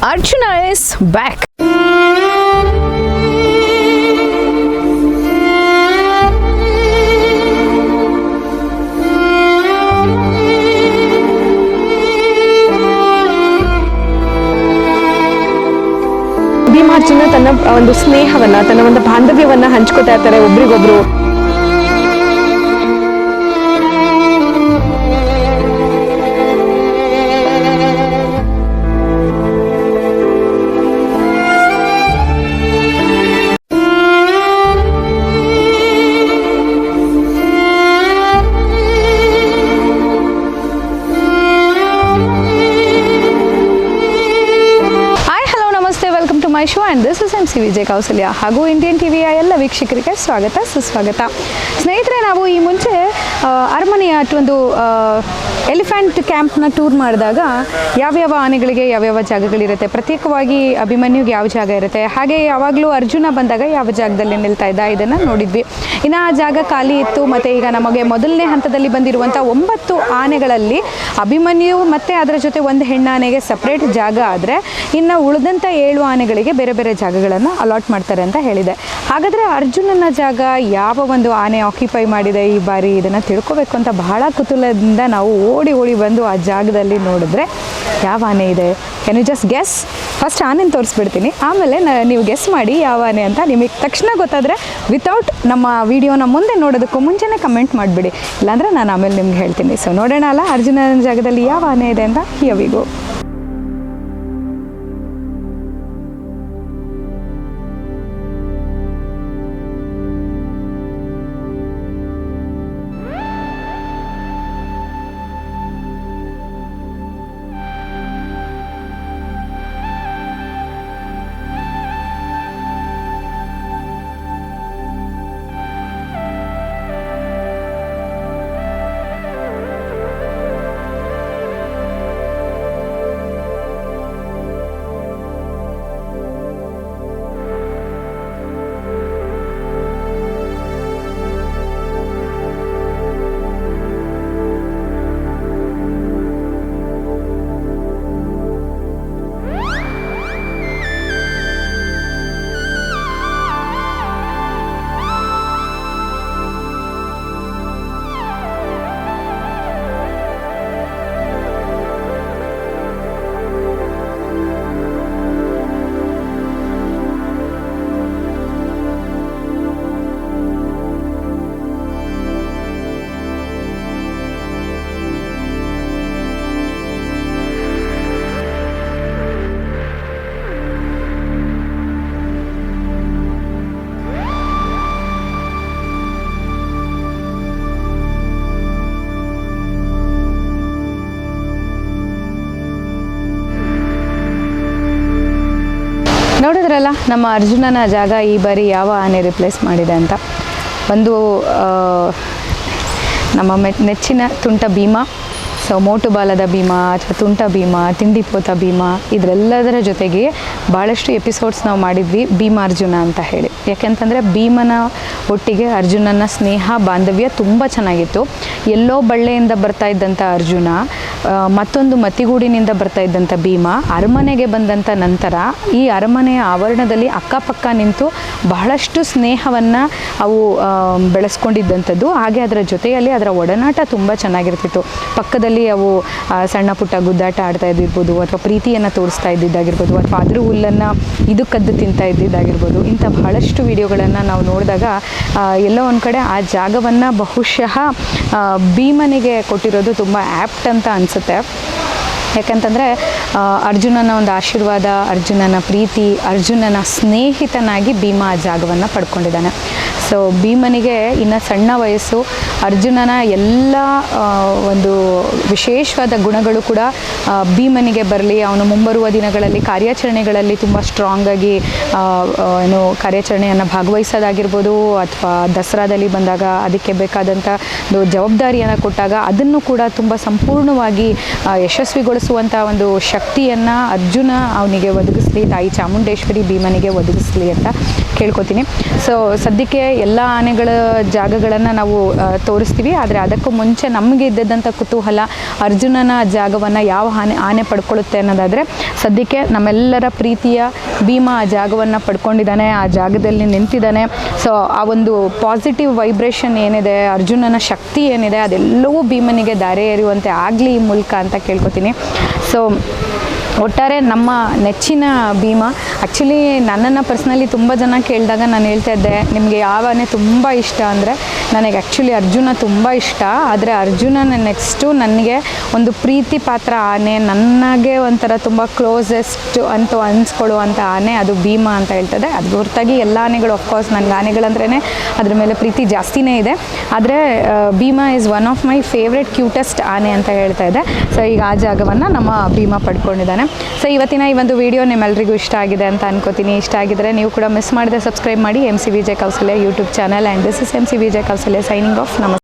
Arjuna is back. Bhimarjuna ತನ್ನ ಒಂದು ಸ್ನೇಹವನ್ನ, ತನ್ನ ಒಂದು ಬಾಂಧವ್ಯವನ್ನ ಹಂಚ್ಕೋತಾ ಇರ್ತಾರೆ ಒಬ್ರಿಗೊಬ್ರು. ಮೈ show and this is MC Vijay Kausalya ಹಾಗೂ ಇಂಡಿಯನ್ ಟಿವಿಯ ಎಲ್ಲ ವೀಕ್ಷಕರಿಗೆ ಸ್ವಾಗತ ಸುಸ್ವಾಗತ. ಸ್ನೇಹಿತರೆ, ನಾವು ಈ ಮುಂಚೆ ಅರಮನೆಯ ಒಂದು ಎಲಿಫೆಂಟ್ ಕ್ಯಾಂಪ್ನ ಟೂರ್ ಮಾಡಿದಾಗ ಯಾವ್ಯಾವ ಆನೆಗಳಿಗೆ ಯಾವ್ಯಾವ ಜಾಗಗಳಿರುತ್ತೆ, ಪ್ರತ್ಯೇಕವಾಗಿ ಅಭಿಮನ್ಯುಗೆ ಯಾವ ಜಾಗ ಇರುತ್ತೆ, ಹಾಗೆ ಯಾವಾಗಲೂ ಅರ್ಜುನ ಬಂದಾಗ ಯಾವ ಜಾಗದಲ್ಲಿ ನಿಲ್ತಾ ಇದ್ದ ಇದನ್ನು ನೋಡಿದ್ವಿ. ಇನ್ನು ಆ ಜಾಗ ಖಾಲಿ ಇತ್ತು. ಮತ್ತು ಈಗ ನಮಗೆ ಮೊದಲನೇ ಹಂತದಲ್ಲಿ ಬಂದಿರುವಂಥ 9 ಆನೆಗಳಲ್ಲಿ ಅಭಿಮನ್ಯು ಮತ್ತು ಅದರ ಜೊತೆ ಒಂದು ಹೆಣ್ಣಾನೆಗೆ ಸಪ್ರೇಟ್ ಜಾಗ ಆದರೆ ಇನ್ನು ಉಳಿದಂಥ 7 ಆನೆಗಳಿಗೆ ಬೇರೆ ಬೇರೆ ಜಾಗಗಳನ್ನು ಅಲಾಟ್ ಮಾಡ್ತಾರೆ ಅಂತ ಹೇಳಿದೆ. ಹಾಗಾದರೆ ಅರ್ಜುನನ ಜಾಗ ಯಾವ ಒಂದು ಆನೆ ಆಕ್ಯುಪೈ ಮಾಡಿದೆ ಈ ಬಾರಿ, ಇದನ್ನು ತಿಳ್ಕೊಬೇಕು ಅಂತ ಬಹಳ ಕುತೂಹಲದಿಂದ ನಾವು ಓಡಿ ಬಂದು ಆ ಜಾಗದಲ್ಲಿ ನೋಡಿದ್ರೆ ಯಾವ ಆನೆ ಇದೆ. Can you just guess? First ಆನೆನ ತೋರಿಸ್ಬಿಡ್ತೀನಿ, ಆಮೇಲೆ ನೀವು ಗೆಸ್ ಮಾಡಿ ಯಾವ ಆನೆ ಅಂತ. ನಿಮಗೆ ತಕ್ಷಣ ಗೊತ್ತಾದರೆ ವಿತೌಟ್ ನಮ್ಮ ವಿಡಿಯೋನ ಮುಂದೆ ನೋಡೋದಕ್ಕೂ ಮುಂಚೆನೇ ಕಮೆಂಟ್ ಮಾಡಿಬಿಡಿ, ಇಲ್ಲಾಂದರೆ ನಾನು ಆಮೇಲೆ ನಿಮ್ಗೆ ಹೇಳ್ತೀನಿ. ಸೊ ನೋಡೋಣ ಅಲ್ಲ ಅರ್ಜುನನ ಜಾಗದಲ್ಲಿ ಯಾವ ಆನೆ ಇದೆ ಅಂತ. Here we go. ನೋಡಿದ್ರಲ್ಲ ನಮ್ಮ ಅರ್ಜುನನ ಜಾಗ ಈ ಬಾರಿ ಯಾವ ಆನೆ ರಿಪ್ಲೇಸ್ ಮಾಡಿದೆ ಅಂತ. ಒಂದು ನಮ್ಮ ನೆಚ್ಚಿನ ತುಂಟ ಭೀಮ, ಸೊ ಮೋಟು ಬಾಲದ ಭೀಮ ಅಥವಾ ತುಂಟ ಭೀಮ, ತಿಂಡಿಪೋತ ಭೀಮ, ಇದರೆಲ್ಲದರ ಜೊತೆಗೆ ಭಾಳಷ್ಟು ಎಪಿಸೋಡ್ಸ್ ನಾವು ಮಾಡಿದ್ವಿ ಭೀಮಾರ್ಜುನ ಅಂತ ಹೇಳಿ. ಯಾಕೆಂತಂದರೆ ಭೀಮನ ಒಟ್ಟಿಗೆ ಅರ್ಜುನನ ಸ್ನೇಹ ಬಾಂಧವ್ಯ ತುಂಬ ಚೆನ್ನಾಗಿತ್ತು. ಎಲ್ಲೋ ಬಳ್ಳೆಯಿಂದ ಬರ್ತಾ ಇದ್ದಂಥ ಅರ್ಜುನ, ಮತ್ತೊಂದು ಮತಿಗೂಡಿನಿಂದ ಬರ್ತಾ ಇದ್ದಂಥ ಭೀಮ ಅರಮನೆಗೆ ಬಂದಂಥ ನಂತರ ಈ ಅರಮನೆಯ ಆವರಣದಲ್ಲಿ ಅಕ್ಕಪಕ್ಕ ನಿಂತು ಬಹಳಷ್ಟು ಸ್ನೇಹವನ್ನು ಅವು ಬೆಳೆಸ್ಕೊಂಡಿದ್ದಂಥದ್ದು. ಹಾಗೆ ಅದರ ಜೊತೆಯಲ್ಲಿ ಅದರ ಒಡನಾಟ ತುಂಬ ಚೆನ್ನಾಗಿರ್ತಿತ್ತು. ಪಕ್ಕದಲ್ಲಿ ಅವು ಸಣ್ಣ ಪುಟ್ಟ ಗುದ್ದಾಟ ಆಡ್ತಾ ಇದ್ದಿರ್ಬೋದು, ಅಥವಾ ಪ್ರೀತಿಯನ್ನು ತೋರಿಸ್ತಾ ಇದ್ದಿದ್ದಾಗಿರ್ಬೋದು, ಅಥವಾ ಅದ್ರ ಹುಲ್ಲನ್ನು ಇದು ಕದ್ದು ತಿಂತಾ ಇದ್ದಿದ್ದಾಗಿರ್ಬೋದು. ಇಂಥ ಬಹಳಷ್ಟು ವಿಡಿಯೋಗಳನ್ನು ನಾವು ನೋಡಿದಾಗ ಎಲ್ಲೋ ಒಂದು ಕಡೆ ಆ ಜಾಗವನ್ನು ಬಹುಶಃ ಭೀಮನಿಗೆ ಕೊಟ್ಟಿರೋದು ತುಂಬ ಆ್ಯಪ್ಟ್ ಅಂತ ಅನಿಸುತ್ತೆ. ಯಾಕಂತಂದರೆ ಅರ್ಜುನನ ಒಂದು ಆಶೀರ್ವಾದ, ಅರ್ಜುನನ ಪ್ರೀತಿ, ಅರ್ಜುನನ ಸ್ನೇಹಿತನಾಗಿ ಭೀಮ ಆ ಜಾಗವನ್ನು ಪಡ್ಕೊಂಡಿದ್ದಾನೆ. ಸೊ ಭೀಮನಿಗೆ ಇನ್ನು ಸಣ್ಣ ವಯಸ್ಸು, ಅರ್ಜುನನ ಎಲ್ಲ ಒಂದು ವಿಶೇಷವಾದ ಗುಣಗಳು ಕೂಡ ಭೀಮನಿಗೆ ಬರಲಿ. ಅವನು ಮುಂಬರುವ ದಿನಗಳಲ್ಲಿ ಕಾರ್ಯಾಚರಣೆಗಳಲ್ಲಿ ತುಂಬ ಸ್ಟ್ರಾಂಗಾಗಿ ಕಾರ್ಯಾಚರಣೆಯನ್ನು ಭಾಗವಹಿಸೋದಾಗಿರ್ಬೋದು, ಅಥವಾ ದಸರಾದಲ್ಲಿ ಬಂದಾಗ ಅದಕ್ಕೆ ಬೇಕಾದಂಥ ಜವಾಬ್ದಾರಿಯನ್ನು ಕೊಟ್ಟಾಗ ಅದನ್ನು ಕೂಡ ತುಂಬ ಸಂಪೂರ್ಣವಾಗಿ ಯಶಸ್ವಿಗೊಳಿಸುವಂಥ ಒಂದು ಶಕ್ತಿಯನ್ನು ಅರ್ಜುನ ಅವನಿಗೆ ಒದಗಿಸ್ತಾನೆ ಒದಗಿಸ್ಲಿ, ತಾಯಿ ಚಾಮುಂಡೇಶ್ವರಿ ಭೀಮನಿಗೆ ಒದಗಿಸ್ಲಿ ಅಂತ ಕೇಳ್ಕೊತೀನಿ. ಸೊ ಸದ್ಯಕ್ಕೆ ಎಲ್ಲ ಆನೆಗಳ ಜಾಗಗಳನ್ನು ನಾವು ತೋರಿಸ್ತೀವಿ. ಆದರೆ ಅದಕ್ಕೂ ಮುಂಚೆ ನಮಗೆ ಇದ್ದಂಥ ಕುತೂಹಲ ಅರ್ಜುನನ ಜಾಗವನ್ನು ಯಾವ ಆನೆ ಪಡ್ಕೊಳ್ಳುತ್ತೆ ಅನ್ನೋದಾದರೆ, ಸದ್ಯಕ್ಕೆ ನಮ್ಮೆಲ್ಲರ ಪ್ರೀತಿಯ ಭೀಮ ಆ ಜಾಗವನ್ನು ಪಡ್ಕೊಂಡಿದ್ದಾನೆ, ಆ ಜಾಗದಲ್ಲಿ ನಿಂತಿದ್ದಾನೆ. ಸೊ ಆ ಒಂದು ಪಾಸಿಟಿವ್ ವೈಬ್ರೇಷನ್ ಏನಿದೆ, ಅರ್ಜುನನ ಶಕ್ತಿ ಏನಿದೆ, ಅದೆಲ್ಲವೂ ಭೀಮನಿಗೆ ದಾರೆ ಎರೆಯುವಂತೆ ಆಗಲಿ ಈ ಮೂಲಕ ಅಂತ ಕೇಳ್ಕೊತೀನಿ. ಸೊ ಒಟ್ಟಾರೆ ನಮ್ಮ ನೆಚ್ಚಿನ ಭೀಮ. ಆ್ಯಕ್ಚುಲಿ ನನ್ನನ್ನು ಪರ್ಸ್ನಲಿ ತುಂಬ ಜನ ಕೇಳಿದಾಗ ನಾನು ಹೇಳ್ತಾ ಇದ್ದೆ, ನಿಮಗೆ ಯಾವ ಆನೆ ತುಂಬ ಇಷ್ಟ ಅಂದರೆ ನನಗೆ ಆ್ಯಕ್ಚುಲಿ ಅರ್ಜುನ ತುಂಬ ಇಷ್ಟ. ಆದರೆ ಅರ್ಜುನನ ನೆಕ್ಸ್ಟು ನನಗೆ ಒಂದು ಪ್ರೀತಿ ಪಾತ್ರ ಆನೆ, ನನಗೆ ಒಂಥರ ತುಂಬ ಕ್ಲೋಸೆಸ್ಟ್ ಅಂತ ಅನಿಸ್ಕೊಳ್ಳುವಂಥ ಆನೆ ಅದು ಭೀಮ ಅಂತ ಹೇಳ್ತದೆ. ಅದು ಹೊರತಾಗಿ ಎಲ್ಲ ಆನೆಗಳು ಅಫ್ಕೋರ್ಸ್ ನನಗೆ ಆನೆಗಳಂದ್ರೇ ಅದ್ರ ಮೇಲೆ ಪ್ರೀತಿ ಜಾಸ್ತಿನೇ ಇದೆ. ಆದರೆ Bhima is one of my favourite cutest ಆನೆ ಅಂತ ಹೇಳ್ತಾ ಇದೆ. ಸೊ ಈಗ ಆ ಜಾಗವನ್ನು ನಮ್ಮ ಭೀಮ ಪಡ್ಕೊಂಡಿದ್ದಾನೆ. ಸೊ ಇವತ್ತಿನ ಈ ಒಂದು ವಿಡಿಯೋ ನಿಮ್ಮೆಲ್ಲರಿಗೂ ಇಷ್ಟ ಆಗಿದೆ ಅಂತ ಅನ್ಕೋತೀನಿ. ಇಷ್ಟ ಆಗಿದ್ರೆ ನೀವು ಕೂಡ ಮಿಸ್ ಮಾಡದೆ ಸಬ್ಸ್ಕ್ರೈಬ್ ಮಾಡಿ MC Vijaya Kausalya YouTube channel. And this is MC Vijaya Kausalya signing off. ನಮಸ್ತೆ.